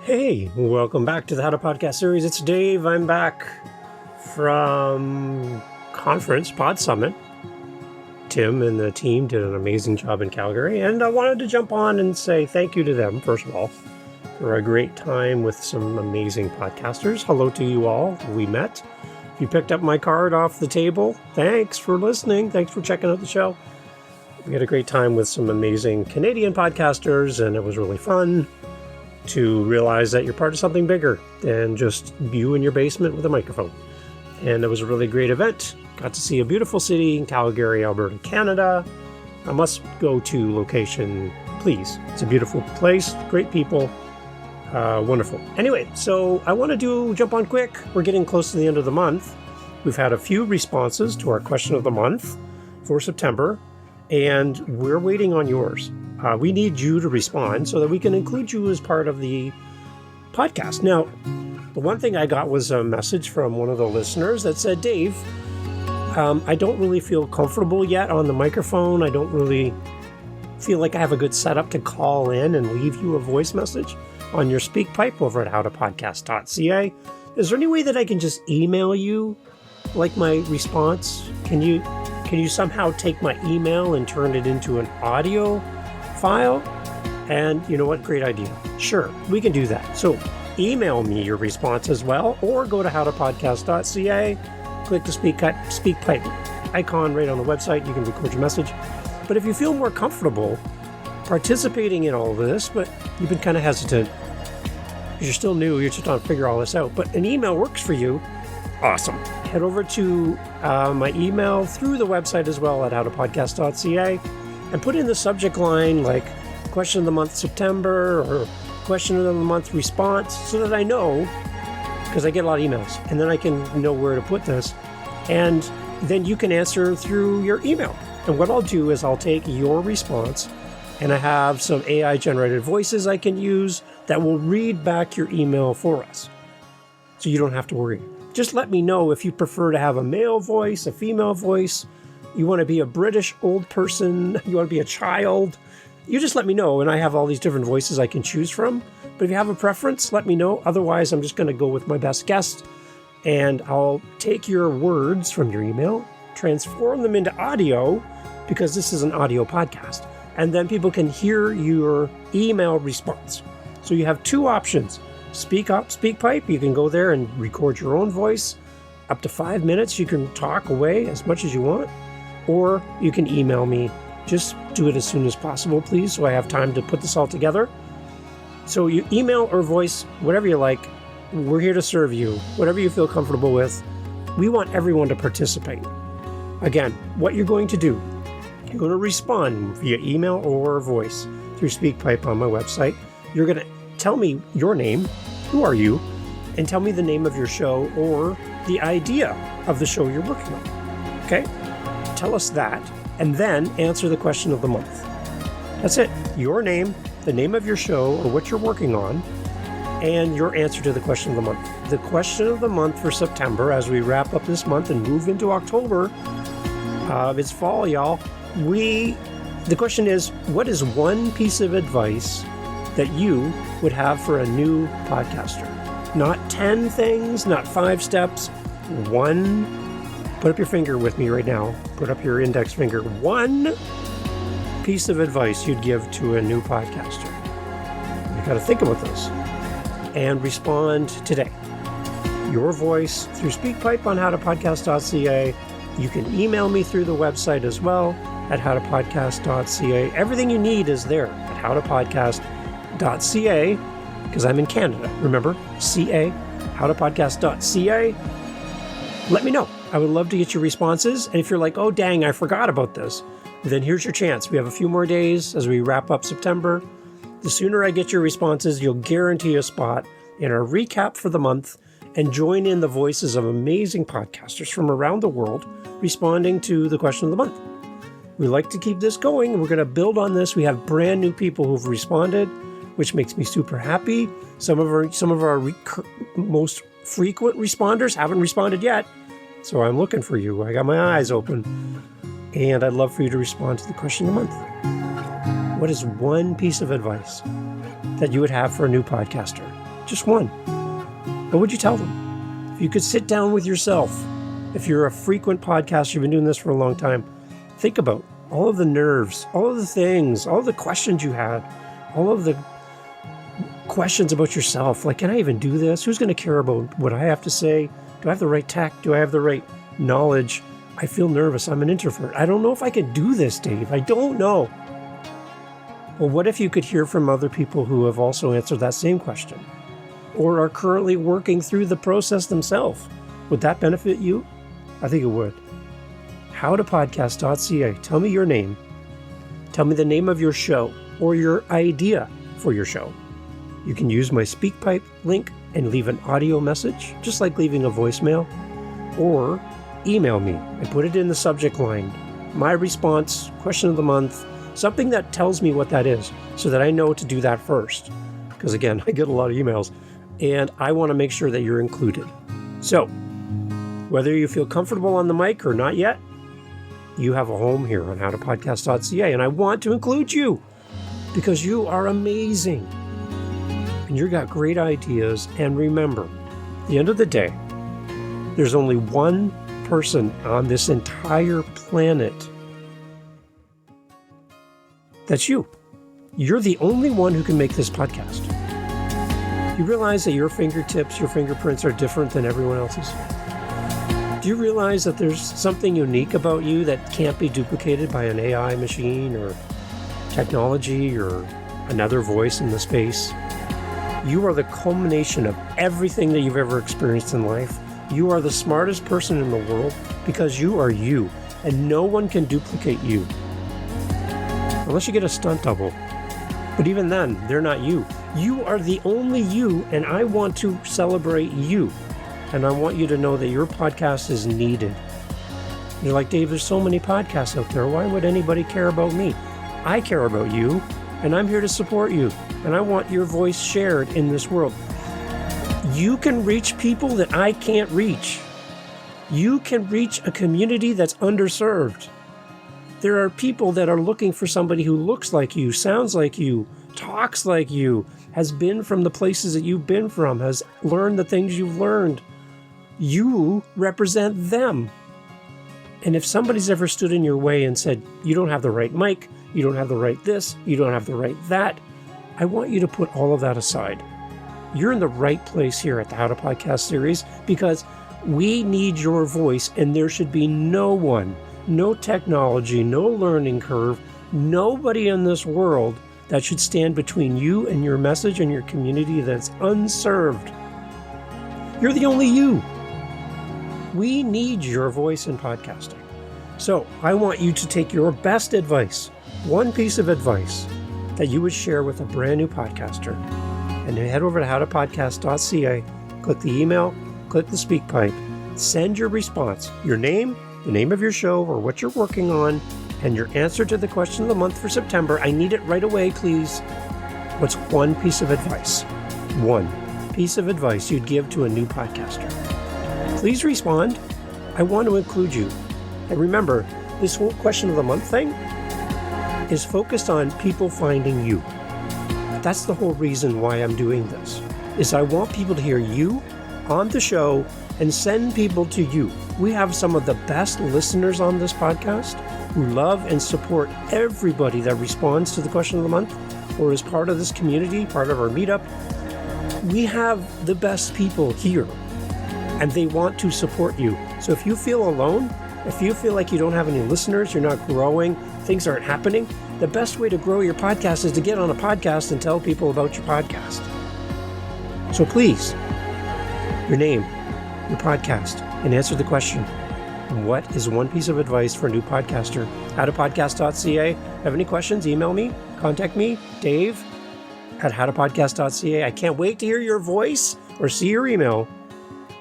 Hey, welcome back to the How to Podcast series. It's Dave. I'm back from conference, Pod Summit. Tim and the team did an amazing job in Calgary, and I wanted to jump on and say thank you to them, first of all, for a great time with some amazing podcasters. Hello to you all. We met. If you picked up my card off the table, thanks for listening. Thanks for checking out the show. We had a great time with some amazing Canadian podcasters, and it was really fun to realize that you're part of something bigger than just you in your basement with a microphone. And it was a really great event. Got to see a beautiful city in Calgary, Alberta, Canada. A must-go-to location, please. It's a beautiful place, great people, wonderful. Anyway, so I want to jump on quick. We're getting close to the end of the month. We've had a few responses to our question of the month for September, and we're waiting on yours. We need you to respond so that we can include you as part of the podcast. Now, the one thing I got was a message from one of the listeners that said, Dave, I don't really feel comfortable yet on the microphone. I don't really feel like I have a good setup to call in and leave you a voice message on your SpeakPipe over at HowToPodcast.ca. Is there any way that I can just email you like my response? Can you somehow take my email and turn it into an audio file? And you know what? Great idea. Sure, we can do that. So email me your response as well, or go to HowToPodcast.ca, click the SpeakPipe icon right on the website. You can record your message. But if you feel more comfortable participating in all of this, but you've been kind of hesitant because you're still new, you're just trying to figure all this out, but an email works for you, awesome. Head over to my email through the website as well at HowToPodcast.ca and put in the subject line like question of the month September or question of the month response, so that I know, because I get a lot of emails, and then I can know where to put this, and then you can answer through your email. And what I'll do is I'll take your response, and I have some AI generated voices I can use that will read back your email for us, so you don't have to worry. Just let me know if you prefer to have a male voice, a female voice, you want to be a British old person, you want to be a child. You just let me know, and I have all these different voices I can choose from. But if you have a preference, let me know. Otherwise, I'm just going to go with my best guess, and I'll take your words from your email, transform them into audio, because this is an audio podcast, and then people can hear your email response. So you have two options. SpeakPipe, you can go there and record your own voice. Up to 5 minutes, you can talk away as much as you want. Or you can email me. Just do it as soon as possible, please, so I have time to put this all together. So you email or voice, whatever you like. We're here to serve you. Whatever you feel comfortable with. We want everyone to participate. Again, what you're going to do, you're going to respond via email or voice through SpeakPipe on my website. You're going to tell me your name, who are you, and tell me the name of your show or the idea of the show you're working on. Okay? Tell us that, and then answer the question of the month. That's it. Your name, the name of your show or what you're working on, and your answer to the question of the month. The question of the month for September, as we wrap up this month and move into October, it's fall, y'all. The question is, what is one piece of advice that you would have for a new podcaster? Not 10 things, not 5 steps, one. Put up your finger with me right now. Put up your index finger. One piece of advice you'd give to a new podcaster. You got to think about this and respond today. Your voice through SpeakPipe on HowToPodcast.ca. You can email me through the website as well at HowToPodcast.ca. Everything you need is there at HowToPodcast.ca, because I'm in Canada. Remember, CA, HowToPodcast.ca. Let me know. I would love to get your responses. And if you're like, oh, dang, I forgot about this, then here's your chance. We have a few more days as we wrap up September. The sooner I get your responses, you'll guarantee a spot in our recap for the month and join in the voices of amazing podcasters from around the world responding to the question of the month. We like to keep this going, and we're going to build on this. We have brand new people who've responded, which makes me super happy. Some of our most frequent responders haven't responded yet. So I'm looking for you. I got my eyes open. And I'd love for you to respond to the question of the month. What is one piece of advice that you would have for a new podcaster? Just one. What would you tell them? If you could sit down with yourself, if you're a frequent podcaster, you've been doing this for a long time, think about all of the nerves, all of the things, all of the questions you had, all of the questions about yourself. Like, can I even do this? Who's going to care about what I have to say? Do I have the right tech? Do I have the right knowledge? I feel nervous. I'm an introvert. I don't know if I can do this, Dave. I don't know. Well, what if you could hear from other people who have also answered that same question or are currently working through the process themselves? Would that benefit you? I think it would. HowToPodcast.ca. Tell me your name. Tell me the name of your show or your idea for your show. You can use my SpeakPipe link and leave an audio message, just like leaving a voicemail, or email me and put it in the subject line. My response, question of the month, something that tells me what that is so that I know to do that first. Because again, I get a lot of emails and I want to make sure that you're included. So, whether you feel comfortable on the mic or not yet, you have a home here on HowToPodcast.ca, and I want to include you because you are amazing. And you've got great ideas. And remember, at the end of the day, there's only one person on this entire planet. That's you. You're the only one who can make this podcast. You realize that your fingertips, your fingerprints are different than everyone else's? Do you realize that there's something unique about you that can't be duplicated by an AI machine or technology or another voice in the space? You are the culmination of everything that you've ever experienced in life. You are the smartest person in the world because you are you, and no one can duplicate you. Unless you get a stunt double. But even then, they're not you. You are the only you, and I want to celebrate you. And I want you to know that your podcast is needed. You're like, Dave, there's so many podcasts out there. Why would anybody care about me? I care about you, and I'm here to support you. And I want your voice shared in this world. You can reach people that I can't reach. You can reach a community that's underserved. There are people that are looking for somebody who looks like you, sounds like you, talks like you, has been from the places that you've been from, has learned the things you've learned. You represent them. And if somebody's ever stood in your way and said, you don't have the right mic, you don't have the right this, you don't have the right that, I want you to put all of that aside. You're in the right place here at the How to Podcast series because we need your voice, and there should be no one, no technology, no learning curve, nobody in this world that should stand between you and your message and your community that's unserved. You're the only you. We need your voice in podcasting. So I want you to take your best advice, one piece of advice that you would share with a brand new podcaster, and head over to HowToPodcast.ca, click the email, click the SpeakPipe, send your response, your name, the name of your show or what you're working on, and your answer to the question of the month for September. I need it right away, please. What's one piece of advice? One piece of advice you'd give to a new podcaster. Please respond. I want to include you. And remember, this whole question of the month thing is focused on people finding you. That's the whole reason why I'm doing this, is I want people to hear you on the show and send people to you. We have some of the best listeners on this podcast who love and support everybody that responds to the question of the month or is part of this community, part of our meetup. We have the best people here, and they want to support you. So if you feel alone, if you feel like you don't have any listeners, you're not growing, things aren't happening, the best way to grow your podcast is to get on a podcast and tell people about your podcast. So please, your name, your podcast, and answer the question, what is one piece of advice for a new podcaster? HowToPodcast.ca. Have any questions? Email me, contact me, Dave at HowToPodcast.ca. I can't wait to hear your voice or see your email.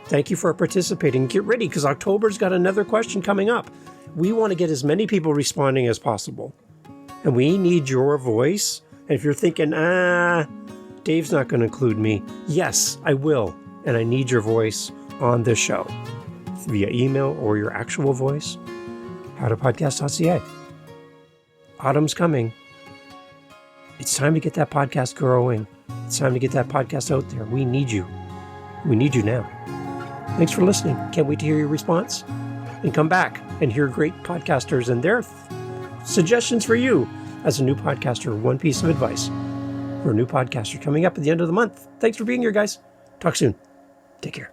Thank you for participating. Get ready, because October's got another question coming up. We want to get as many people responding as possible. And we need your voice. And if you're thinking, Dave's not going to include me. Yes, I will. And I need your voice on this show via email or your actual voice. HowToPodcast.ca. Autumn's coming. It's time to get that podcast growing. It's time to get that podcast out there. We need you. We need you now. Thanks for listening. Can't wait to hear your response. And come back and hear great podcasters and their suggestions for you as a new podcaster. One piece of advice for a new podcaster coming up at the end of the month. Thanks for being here, guys. Talk soon. Take care.